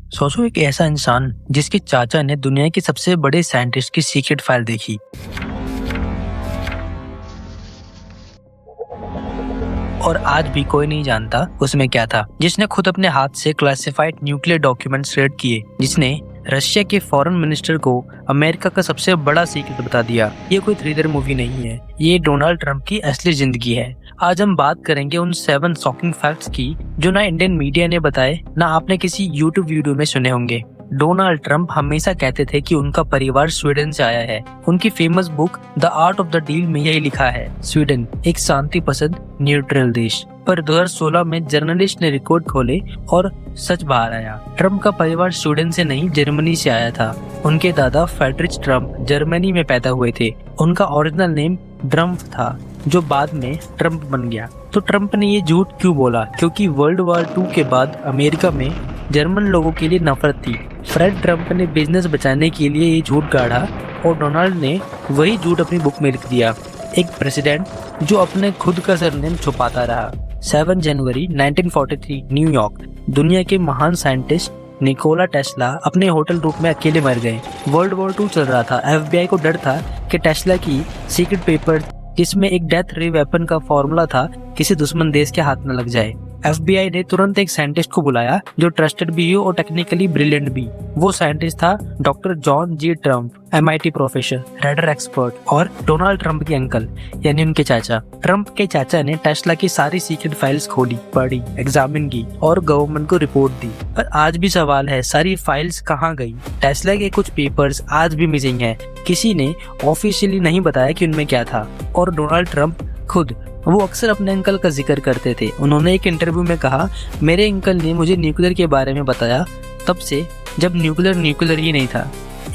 सोचो एक ऐसा इंसान जिसके चाचा ने दुनिया के सबसे बड़े साइंटिस्ट की सीक्रेट फाइल देखी और आज भी कोई नहीं जानता उसमें क्या था। जिसने खुद अपने हाथ से क्लासिफाइड न्यूक्लियर डॉक्यूमेंट्स रीड किए, जिसने रशिया के फॉरेन मिनिस्टर को अमेरिका का सबसे बड़ा सीक्रेट बता दिया। ये कोई थ्रिलर मूवी नहीं है, ये डोनाल्ड ट्रंप की असली जिंदगी है। आज हम बात करेंगे उन 7 शॉकिंग फैक्ट्स की जो ना इंडियन मीडिया ने बताए ना आपने किसी यूट्यूब वीडियो में सुने होंगे। डोनाल्ड ट्रंप हमेशा कहते थे कि उनका परिवार स्वीडन से आया है। उनकी famous book the art of the deal में यही लिखा है, स्वीडन एक शांति पसंद न्यूट्रल देश। पर 2016 में जर्नलिस्ट ने रिकॉर्ड खोले और सच बाहर आया। ट्रंप का परिवार स्वीडन से नहीं, जर्मनी से आया था। उनके दादा फ्रेडरिक ट्रंप जर्मनी में पैदा हुए थे। उनका ओरिजिनल नेम ड्रम्प था, जो बाद में ट्रंप बन गया। तो ट्रंप ने ये झूठ क्यों बोला? क्योंकि वर्ल्ड वॉर 2 के बाद अमेरिका में जर्मन लोगों के लिए नफरत थी। फ्रेड ट्रंप ने बिजनेस बचाने के लिए ये झूठ गाढ़ा और डोनाल्ड ने वही झूठ अपनी बुक में लिख दिया। एक प्रेसिडेंट जो अपने खुद का सरनेम छुपाता रहा। 7 जनवरी 1943 न्यूयॉर्क। दुनिया के महान साइंटिस्ट निकोला टेस्ला अपने होटल रूम में अकेले मर गए। वर्ल्ड वॉर 2 चल रहा था। FBI को डर था कि टेस्ला की सीक्रेट पेपर, जिसमें एक डेथ रे वेपन का फॉर्मूला था, किसी दुश्मन देश के हाथ में लग जाए। FBI ने तुरंत एक साइंटिस्ट को बुलाया जो ट्रस्टेड भी हो और टेक्निकली ब्रिलियंट भी। वो साइंटिस्ट था doctor John G Trump, MIT professor, radar expert और डोनाल्ड ट्रंप के अंकल यानी उनके चाचा। ट्रंप के चाचा ने टेस्ला की सारी सीक्रेट फाइल्स खोली, पढ़ी, एग्जामिन की और गवर्नमेंट को रिपोर्ट दी। पर आज भी सवाल है, सारी फाइल्स कहाँ गई? टेस्ला के कुछ पेपर्स आज भी मिसिंग है। किसी ने ऑफिशियली नहीं बताया कि उनमें क्या था। और डोनाल्ड ट्रंप खुद वो अक्सर अपने अंकल का जिक्र करते थे। उन्होंने एक इंटरव्यू में कहा, मेरे अंकल ने मुझे न्यूक्लियर के बारे में बताया तब से, जब न्यूक्लियर ही नहीं था।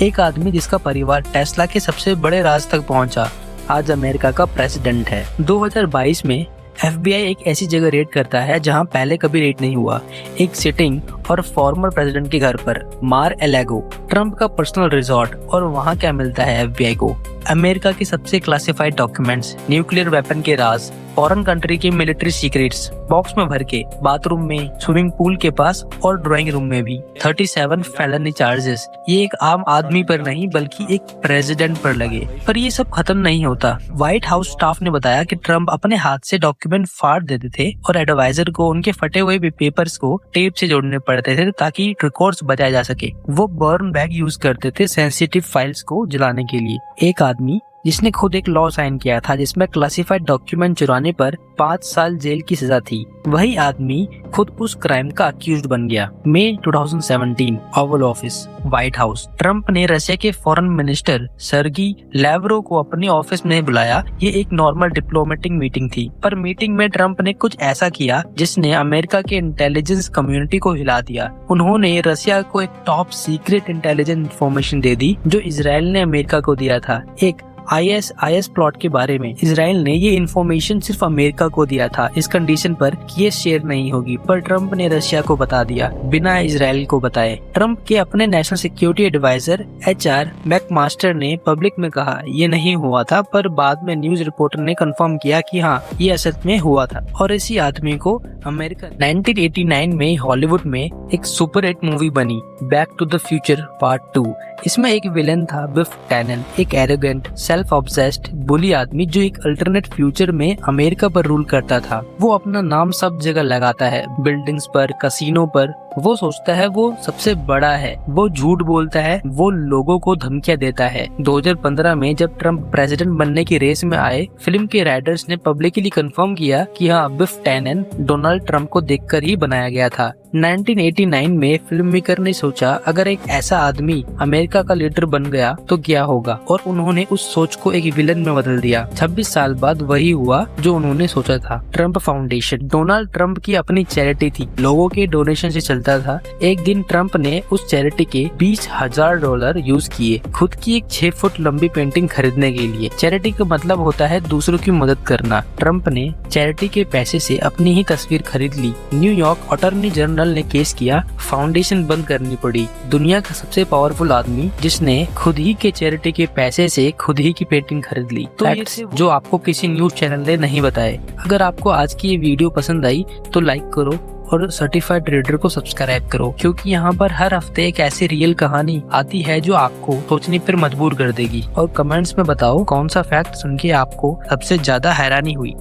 एक आदमी जिसका परिवार टेस्ला के सबसे बड़े राज तक पहुंचा, आज अमेरिका का प्रेसिडेंट है। 2022 में FBI एक ऐसी जगह रेड करता है जहां पहले कभी रेड नहीं हुआ। एक सिटिंग और फॉर्मर प्रेसिडेंट के घर पर, मार एलेगो, ट्रंप का पर्सनल रिजॉर्ट। और वहां क्या मिलता है FBI को? अमेरिका के सबसे क्लासिफाइड डॉक्यूमेंट्स, न्यूक्लियर वेपन के राज, फॉरेन कंट्री के मिलिट्री सीक्रेट्स, बॉक्स में भर के, बाथरूम में, स्विमिंग पूल के पास और ड्राइंग रूम में भी। 37 फेलनी चार्जेस। ये एक आम आदमी पर नहीं बल्कि एक प्रेसिडेंट पर लगे। पर ये सब खत्म नहीं होता। व्हाइट हाउस स्टाफ ने बताया कि ट्रंप अपने हाथ से डॉक्यूमेंट फाड़ देते थे और एडवाइजर को उनके फटे हुए पेपर्स को टेप से जोड़ने पड़ते थे ताकि रिकॉर्ड्स बचाए जा सके। वो बर्न बैग यूज करते थे सेंसिटिव फाइल्स को जलाने के लिए। एक आदमी जिसने खुद एक लॉ साइन किया था जिसमें क्लासिफाइड डॉक्यूमेंट चुराने पर 5 साल जेल की सजा थी, वही आदमी खुद उस क्राइम का अक्यूज्ड बन गया। मई 2017, Oval office, white house. Trump ने रशिया के फॉरेन मिनिस्टर सर्गी लैवरोव को अपने ऑफिस में बुलाया। ये एक नॉर्मल डिप्लोमेटिक मीटिंग थी, पर मीटिंग में ट्रंप ने कुछ ऐसा किया जिसने अमेरिका के इंटेलिजेंस कम्युनिटी को हिला दिया। उन्होंने रशिया को एक टॉप सीक्रेट इंटेलिजेंस इंफॉर्मेशन दे दी जो इजराइल ने अमेरिका को दिया था। एक IS प्लॉट के बारे में। इजराइल ने ये इन्फॉर्मेशन सिर्फ अमेरिका को दिया था इस कंडीशन पर कि ये शेयर नहीं होगी, पर ट्रंप ने रशिया को बता दिया बिना इजराइल को बताए। ट्रंप के अपने national security adviser HR McMaster ने पब्लिक में कहा ये नहीं हुआ था, पर बाद में न्यूज रिपोर्टर ने कंफर्म किया कि हाँ ये असल में हुआ था। और इसी आदमी को अमेरिका 1989 में हॉलीवुड में एक सुपर हिट मूवी बनी, back to the future part 2। इसमें एक विलन था बिफ टैनन, एक एरोगेंट, सेल्फ ऑब्सेस्ड, बुली आदमी जो एक अल्टरनेट फ्यूचर में अमेरिका पर रूल करता था। वो अपना नाम सब जगह लगाता है, बिल्डिंग्स पर, कसिनो पर। वो सोचता है वो सबसे बड़ा है, वो झूठ बोलता है, वो लोगों को धमकियां देता है। 2015 में जब ट्रंप प्रेसिडेंट बनने की रेस में आए, फिल्म के राइटर्स ने पब्लिकली कंफर्म किया कि हाँ बिफ टैनन डोनाल्ड ट्रंप को देखकर ही बनाया गया था। 1989 में फिल्म मेकर ने सोचा अगर एक ऐसा आदमी अमेरिका का लीडर बन गया तो क्या होगा, और उन्होंने उस सोच को एक विलन में बदल दिया। 26 साल बाद वही हुआ जो उन्होंने सोचा था। ट्रंप फाउंडेशन डोनाल्ड ट्रंप की अपनी चैरिटी थी, लोगों के डोनेशन से चलता था। एक दिन ट्रंप ने उस चैरिटी के $20,000 यूज किए खुद की एक 6 फुट लंबी पेंटिंग खरीदने के लिए। चैरिटी का मतलब होता है दूसरों की मदद करना। ट्रंप ने चैरिटी के पैसे से अपनी ही तस्वीर खरीद ली। न्यूयॉर्क अटॉर्नी जनरल ने केस किया, फाउंडेशन बंद करनी पड़ी। दुनिया का सबसे पावरफुल आदमी जिसने खुद ही के चैरिटी के पैसे से खुद ही की पेंटिंग खरीद ली। तो ये जो आपको किसी न्यूज चैनल ने नहीं बताए। अगर आपको आज की ये वीडियो पसंद आई तो लाइक करो और सर्टिफाइड रीडर को सब्सक्राइब करो, क्योंकि यहाँ पर हर हफ्ते एक ऐसी रियल कहानी आती है जो आपको सोचने पर मजबूर कर देगी। और कमेंट्स में बताओ कौन सा फैक्ट सुन के आपको सबसे ज्यादा हैरानी हुई।